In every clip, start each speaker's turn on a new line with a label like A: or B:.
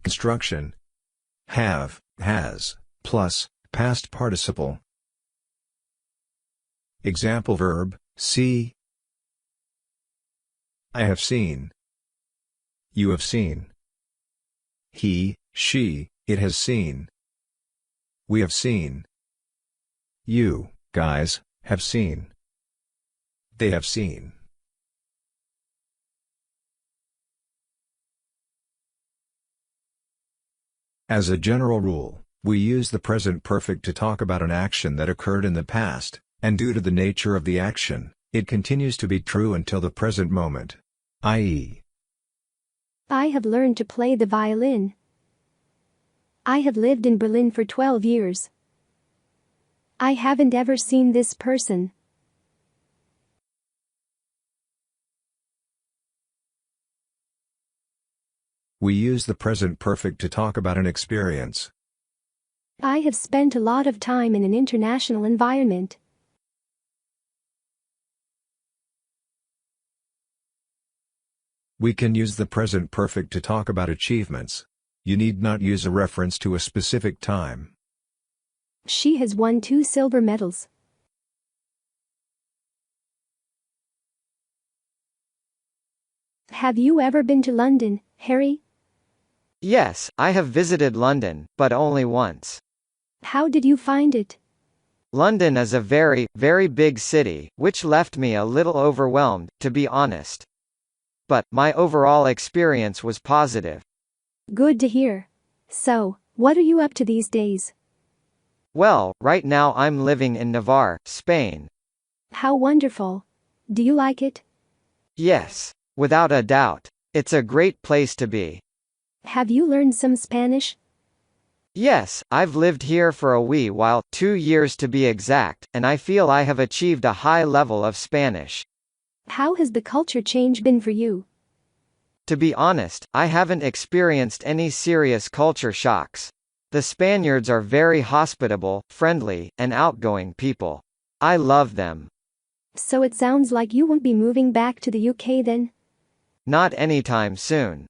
A: Construction. Have, has, plus, past participle. Example verb, see. I have seen. You have seen. He, she, it has seen. We have seen. You, guys, have seen. They have seen. As a general rule, we use the present perfect to talk about an action that occurred in the past, and due to the nature of the action, it continues to be true until the present moment. I.e.,
B: I have learned to play the violin. I have lived in Berlin for 12 years. I haven't ever seen this person.
A: we use the present perfect to talk about an experience.
B: I have spent a lot of time in an international environment.
A: We can use the present perfect to talk about achievements. You need not use a reference to a specific time.
B: She has won 2 silver medals. Have you ever been to London, Harry?
C: Yes, I have visited London, but only once.
B: How did you find it?
C: London is a very, very big city, which left me a little overwhelmed, to be honest. But, my overall experience was positive.
B: Good to hear. So, what are you up to these days?
C: Well, right now I'm living in Navarre, Spain.
B: How wonderful. Do you like it?
C: Yes, without a doubt. It's a great place to be.
B: Have you learned some Spanish?
C: Yes, I've lived here for a wee while, 2 years to be exact, and I feel I have achieved a high level of Spanish.
B: How has the culture change been for you?
C: To be honest, I haven't experienced any serious culture shocks. The Spaniards are very hospitable, friendly, and outgoing people. I love them.
B: So it sounds like you won't be moving back to the UK then?
C: Not anytime soon.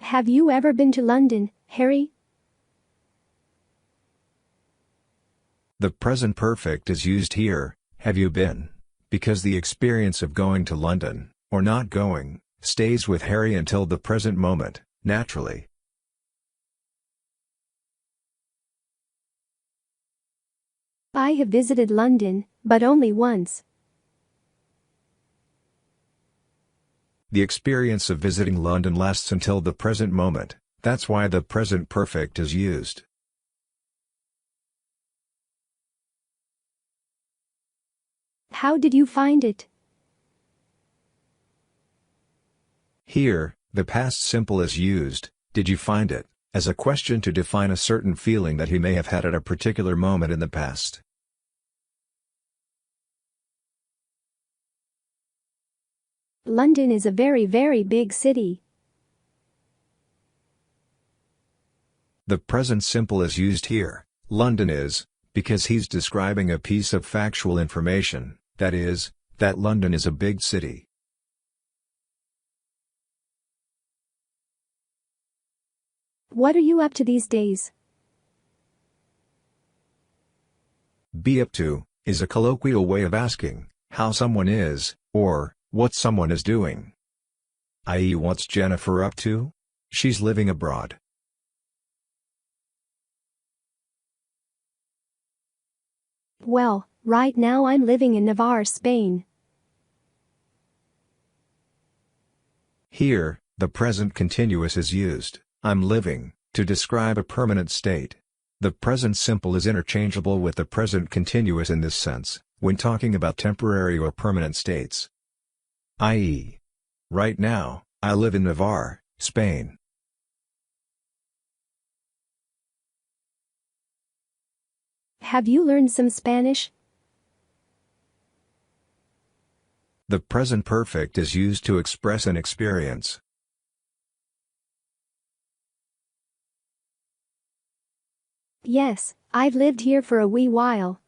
B: Have you ever been to London, Harry?
A: The present perfect is used here, have you been? Because the experience of going to London, or not going, stays with Harry until the present moment, naturally.
B: I have visited London, but only once.
A: The experience of visiting London lasts until the present moment, that's why the present perfect is used.
B: How did you find it?
A: Here, the past simple is used, did you find it, as a question to define a certain feeling that he may have had at a particular moment in the past.
B: London is a very, very big city.
A: The present simple is used here, London is, because he's describing a piece of factual information, that is, that London is a big city.
B: What are you up to these days?
A: Be up to is a colloquial way of asking how someone is, or what someone is doing. I.e., what's Jennifer up to? She's living abroad.
B: Well, right now I'm living in Navarre, Spain.
A: Here, the present continuous is used, I'm living, to describe a permanent state. The present simple is interchangeable with the present continuous in this sense, when talking about temporary or permanent states. I.e., right now, I live in Navarre, Spain.
B: Have you learned some Spanish?
A: The present perfect is used to express an experience.
B: Yes, I've lived here for a wee while.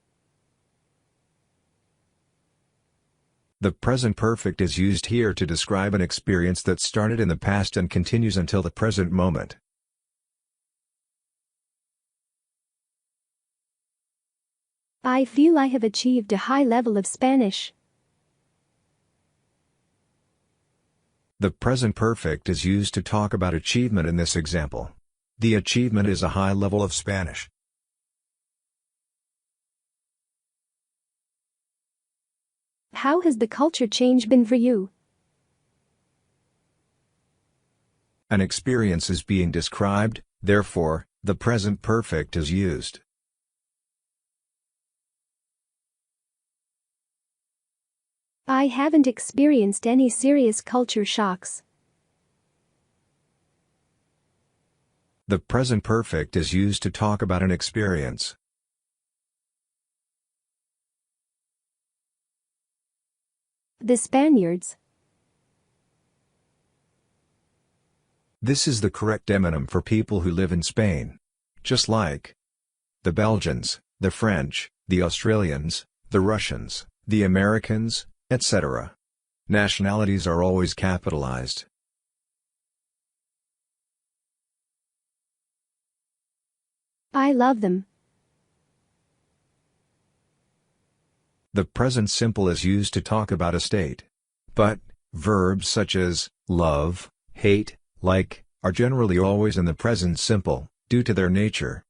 A: The present perfect is used here to describe an experience that started in the past and continues until the present moment.
B: I feel I have achieved a high level of Spanish.
A: The present perfect is used to talk about achievement in this example. The achievement is a high level of Spanish.
B: How has the culture change been for you?
A: An experience is being described, therefore, the present perfect is used.
B: I haven't experienced any serious culture shocks.
A: The present perfect is used to talk about an experience.
B: The Spaniards.
A: This is the correct demonym for people who live in Spain. Just like the Belgians, the French, the Australians, the Russians, the Americans, etc. Nationalities are always capitalized.
B: I love them.
A: The present simple is used to talk about a state. But, verbs such as love, hate, like, are generally always in the present simple, due to their nature.